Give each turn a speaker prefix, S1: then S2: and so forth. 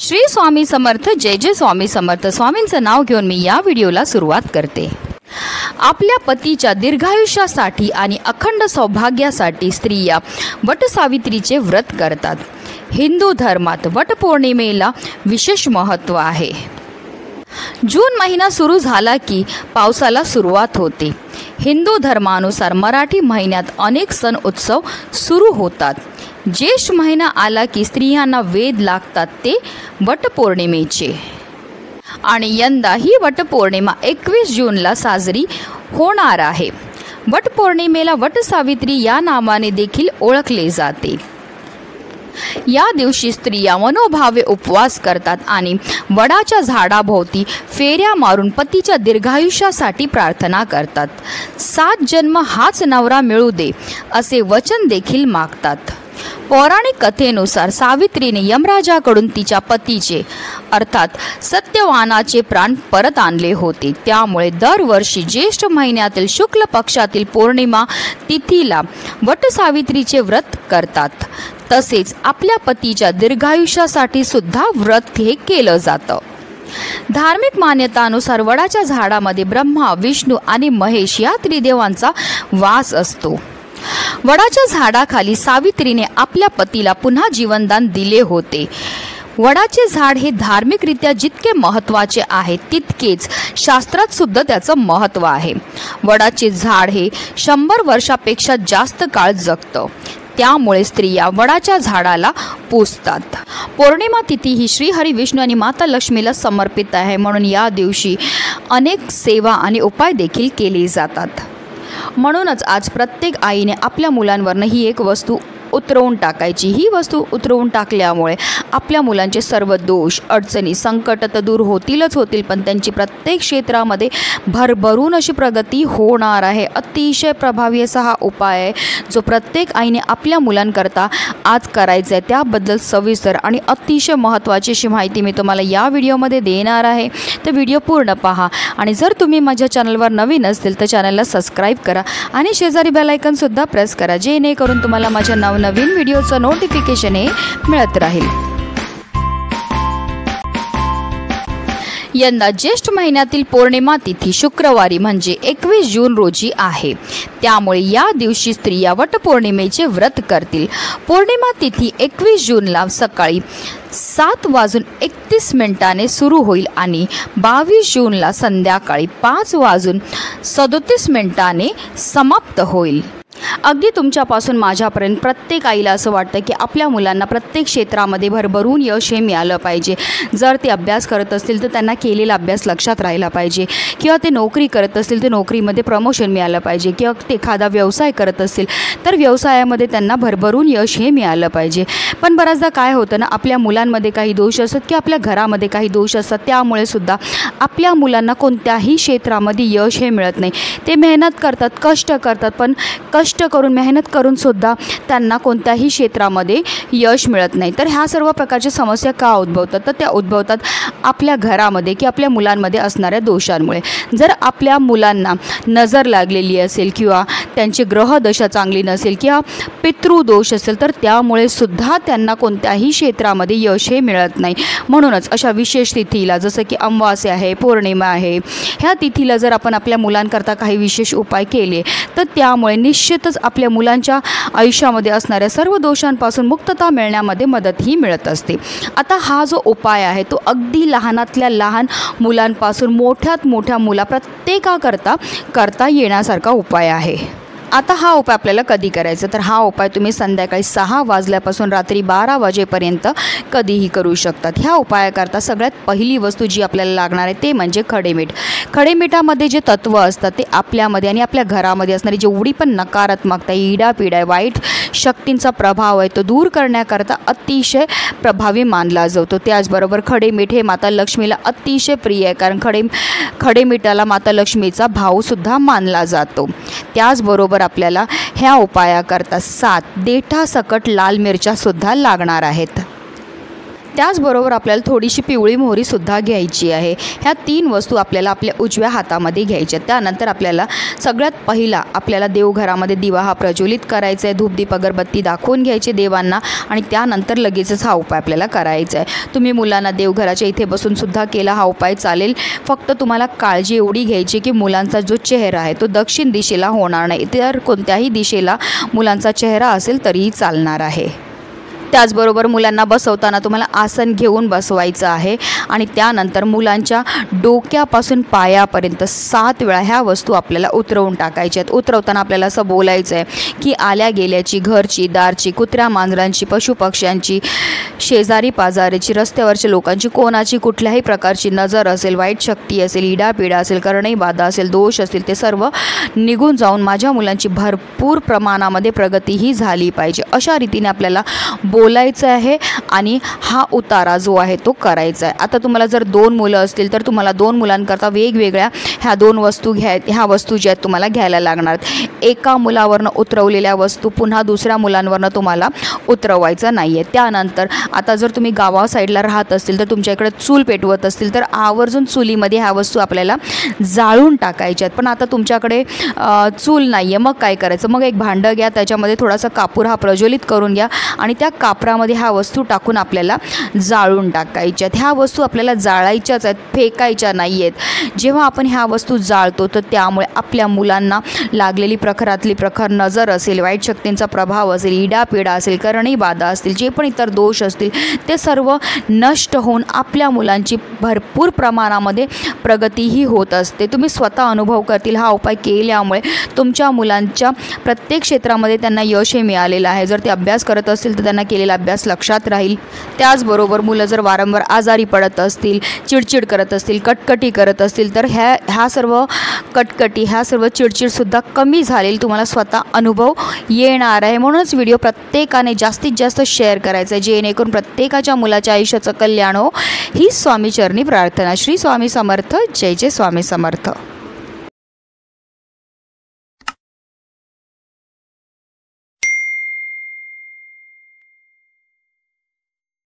S1: श्री स्वामी समर्थ. जय जय स्वामी समर्थ. स्वामींचं नाव घेऊन मी या व्हिडिओला सुरुवात करते. आपल्या पतीच्या दीर्घायुष्यासाठी आणि अखंड सौभाग्यासाठी स्त्रिया वटसावित्रीचे व्रत करतात. हिंदू धर्मात वटपौर्णिमेला विशेष महत्त्व आहे. जून महिना सुरू झाला की पावसाला सुरुवात होते. हिंदू धर्मानुसार मराठी महिन्यात अनेक सण उत्सव सुरू होतात. ज्येष्ठ महिना आला की स्त्रियांना वेध लागतात ते वटपौर्णिमेचे. आणि यंदा ही वटपौर्णिमा 21 जूनला साजरी होणार आहे. वटपौर्णिमेला वटसावित्री या नावाने देखील ओळखले जाते. या दिवशी स्त्रिया मनोभावे उपवास करतात आणि वडाच्या झाडाभोवती फेऱ्या मारून पतीच्या दीर्घायुष्यासाठी प्रार्थना करतात. 7 जन्म हाच नवरा मिळू दे असे वचन देखील मागतात. पौराणिक कथेनुसार सावित्रीने यमराजाकडून तिच्या पतीचे अर्थात सत्यवानाचे प्राण परत आणले होते. त्यामुळे दरवर्षी ज्येष्ठ महिन्यातील शुक्ल पक्षातील पौर्णिमा तिथीला वटसावित्रीचे व्रत करतात. तसेच आपल्या पतीच्या दीर्घायुष्यासाठी सुद्धा व्रत हे केलं जातं. धार्मिक मान्यतानुसार वडाच्या झाडामध्ये ब्रह्मा, विष्णू आणि महेश या त्रिदेवांचा वास असतो. वडाच्या झाडाखाली सावित्रीने आपल्या पतीला पुन्हा जीवनदान दिले होते. वडाचे झाड हे धार्मिकरित्या जितके महत्त्वाचे आहे तितकेच शास्त्रात सुद्धा त्याचं महत्त्व आहे. वडाचे झाड हे 100 वर्षापेक्षा जास्त काळ जगतं. त्यामुळे स्त्रिया वडाच्या झाडाला पूजतात. पौर्णिमा तिथी ही श्री हरी विष्णू आणि माता लक्ष्मीला समर्पित आहे. म्हणून या दिवशी अनेक सेवा आणि उपाय देखील केले जातात. म्हणूनच आज प्रत्येक आईने आपल्या मुलांवरनं ही एक वस्तू उतरवून टाकायची. ही वस्तू उतरवून टाकल्यामुळे आपल्या मुलांचे सर्व दोष, अडचणी, संकट तर दूर होतीलच होतील, पण त्यांची प्रत्येक क्षेत्रामध्ये भरभरून अशी प्रगती होणार आहे. अतिशय प्रभावी असा हा उपाय आहे जो प्रत्येक आईने आपल्या मुलांकरता आज करायचा आहे. त्याबद्दल सविस्तर आणि अतिशय महत्त्वाची अशी माहिती मी तुम्हाला या व्हिडिओमध्ये देणार आहे. तर व्हिडिओ पूर्ण पहा. आणि जर तुम्ही माझ्या चॅनलवर नवीन असतील तर चॅनलला सबस्क्राईब करा आणि शेजारी बेल आयकॉनसुद्धा प्रेस करा, जेणेकरून तुम्हाला माझ्या नवीन व्हिडिओचं नोटिफिकेशन हे मिळत राहील. यंदा ज्येष्ठ महिन्यातील पौर्णिमा तिथी शुक्रवारी म्हणजे 21 जून रोजी आहे. त्यामुळे या दिवशी स्त्रिया वटपौर्णिमेचे व्रत करतील. पौर्णिमा तिथी 21 जूनला सकाळी 7:31 सुरू होईल आणि 22 जूनला संध्याकाळी 5:37 समाप्त होईल. अगदी तुमच्यापासून माझ्यापर्यंत प्रत्येक आईला असं वाटतं की आपल्या मुलांना प्रत्येक क्षेत्रामध्ये भरभरून यश हे मिळालं पाहिजे. जर ते अभ्यास करत असतील तर त्यांना केलेला अभ्यास लक्षात राहिला पाहिजे, किंवा ते नोकरी करत असतील तर नोकरीमध्ये प्रमोशन मिळालं पाहिजे, किंवा ते एखादा व्यवसाय करत असतील तर व्यवसायामध्ये त्यांना भरभरून यश हे मिळालं पाहिजे. पण बऱ्याचदा काय होतं ना, आपल्या मुलांमध्ये काही दोष असतात किंवा आपल्या घरामध्ये काही दोष असतात. त्यामुळे सुद्धा आपल्या मुलांना कोणत्याही क्षेत्रामध्ये यश हे मिळत नाही. ते मेहनत करतात, कष्ट करतात, पण कष्ट करून मेहनत करून सुद्धा त्यांना कोणत्याही क्षेत्रामध्ये यश मिळत नाही. तर ह्या सर्व प्रकारच्या समस्या का उद्भवतात? तर त्या उद्भवतात आपल्या घरामध्ये की आपल्या मुलांमध्ये असणाऱ्या दोषांमुळे. जर आपल्या मुलांना नजर लागलेली असेल किंवा त्यांची ग्रहदशा चांगली नसेल किंवा पितृदोष असेल तर त्यामुळे सुद्धा त्यांना कोणत्याही क्षेत्रामध्ये यश हे मिळत नाही. म्हणूनच अशा विशेष तिथीला जसं की अमावास्या आहे, पौर्णिमा आहे, ह्या तिथीला जर आपण आपल्या मुलांकरता काही विशेष उपाय केले तर त्यामुळे निश्चितच आपल्या मुलांच्या आयुष्यामध्ये असणाऱ्या सर्व दोषांपासून मुक्तता मिळण्यामध्ये मदतही मिळत असते. आता हा जो उपाय आहे तो अगदी लहानातल्या लहान मुलांपासून मोठ्यात मोठ्या मुला प्रत्येकाकरता करता येण्यासारखा उपाय आहे. आता हा उपाय आपल्याला कधी करायचा? तर हा उपाय तुम्ही संध्याकाळी 6 वाजल्यापासून रात्री 12 वाजेपर्यंत कधीही करू शकतात. ह्या उपायाकरता सगळ्यात पहिली वस्तू जी आपल्याला लागणार आहे ते म्हणजे खडेमीठ. खडेमीठामध्ये जे तत्त्व असतात ते आपल्यामध्ये आणि आपल्या घरामध्ये असणारी जेवढी पण नकारात्मकता, इडापिडा, वाईट शक्तींचा प्रभाव आहे तो दूर करण्याकरता अतिशय प्रभावी मानला जातो. त्याचबरोबर खडेमीठ हे माता लक्ष्मीला अतिशय प्रिय आहे, कारण खडेमीठाला माता लक्ष्मीचा भावसुद्धा मानला जातो. त्याचबरोबर आपल्याला ह्या उपायाकरता 7 देठासकट लाल मिरच्यासुद्धा लागणार आहेत. त्याचबरोबर आपल्याला थोडीशी पिवळी मोहरीसुद्धा घ्यायची आहे। ह्या 3 वस्तू आपल्याला आपल्या उजव्या हातामध्ये घ्यायच्या। त्यानंतर आपल्याला सगळ्यात पहिला आपल्याला देवघरामध्ये दिवा हा प्रज्वलित करायचा आहे, धूपदीप अगरबत्ती दाखवून घ्यायची देवांना आणि त्यानंतर लगेचच हा उपाय आपल्याला करायचा आहे। तुम्ही मुलांना देवघराच्या इथे बसून सुद्धा केला हा उपाय चालेल। फक्त तुम्हाला काळजी एवढी घ्यायची की मुलांचा जो चेहरा आहे तो दक्षिण दिशेला होणार नाही, तर कोणत्याही दिशेला मुलांचा चेहरा असेल तरीही चालणार आहे। त्याचबरोबर मुलांना बसवताना तुम्हाला आसन घेऊन बसवायचं आहे आणि त्यानंतर मुलांच्या डोक्यापासून पायापर्यंत 7 वेळा ह्या वस्तू आपल्याला उतरवून टाकायच्या आहेत। उतरवताना आपल्याला असं बोलायचं आहे की आल्या गेल्याची, घरची, दारची, कुत्र्या मांजरांची, पशुपक्ष्यांची, शेजारी पाजारीची, रस्त्यावरच्या लोकांची, कोणाची कुठल्याही प्रकारची नजर असेल, वाईट शक्ती असेल, इडापिडा असेल, करणई बाधा असेल, दोष असतील, ते सर्व निघून जाऊन माझ्या मुलांची भरपूर प्रमाणामध्ये प्रगतीही झाली पाहिजे, अशा रीतीने आपल्याला बोलायचं आहे आणि हा उतारा जो आहे तो करायचा आहे। आता तुम्हाला जर 2 मुलं असतील तर तुम्हाला 2 मुलांकरता वेगवेगळ्या ह्या 2 वस्तू ह्या वस्तू ज्या आहेत तुम्हाला घ्यायला लागणार आहेत। एका मुलावरनं उतरवलेल्या वस्तू पुन्हा दुसऱ्या मुलांवरनं तुम्हाला उतरवायचं नाही आहे। त्यानंतर आता जर तुम्ही गावा साईडला राहत असतील तर तुमच्याकडे चूल पेटवत असतील तर आवर्जून चुलीमध्ये ह्या वस्तू आपल्याला जाळून टाकायच्या आहेत। पण आता तुमच्याकडे चूल नाही आहे, मग काय करायचं? मग एक भांडं घ्या, त्याच्यामध्ये थोडासा कापूर हा प्रज्वलित करून घ्या आणि त्या कापरामध्ये ह्या वस्तू टाकून आपल्याला जाळून टाकायच्या आहेत। ह्या वस्तू आपल्याला जाळायच्याच आहेत, फेकायच्या नाही आहेत। जेव्हा आपण ह्या वस्तू जाळतो तर त्यामुळे आपल्या मुलांना लागलेली प्रखरातली प्रखर नजर असेल, वाईट शक्तींचा प्रभाव असेल, इडापिडा असेल, करणई बाधा असतील, जे पण इतर दोष असतील ते सर्व नष्ट होऊन आपल्या मुलांची भरपूर प्रमाणामध्ये प्रगतीही होत असते। तुम्ही स्वतः अनुभव करतील हा उपाय केल्यामुळे तुमच्या मुलांच्या प्रत्येक क्षेत्रामध्ये त्यांना यश हे मिळालेलं आहे। जर ते अभ्यास करत असतील तर त्यांना केलेला अभ्यास लक्षात राहील। त्याचबरोबर मुलं जर वारंवार आजारी पडत असतील, चिडचिड करत असतील, कटकटी करत असतील तर ह्या सर्व कटकटी, ह्या सर्व चिडचिडसुद्धा कमी झालेली तुम्हाला स्वतः अनुभव येणार आहे। म्हणूनच व्हिडिओ प्रत्येकाने जास्तीत जास्त शेअर करायचा आहे, जेणेकरून प्रत्येकाच्या मुलाच्या आयुष्याचं कल्याण हो, ही स्वामीचरणी प्रार्थना। श्री स्वामी समर्थ। जय जय स्वामी समर्थ।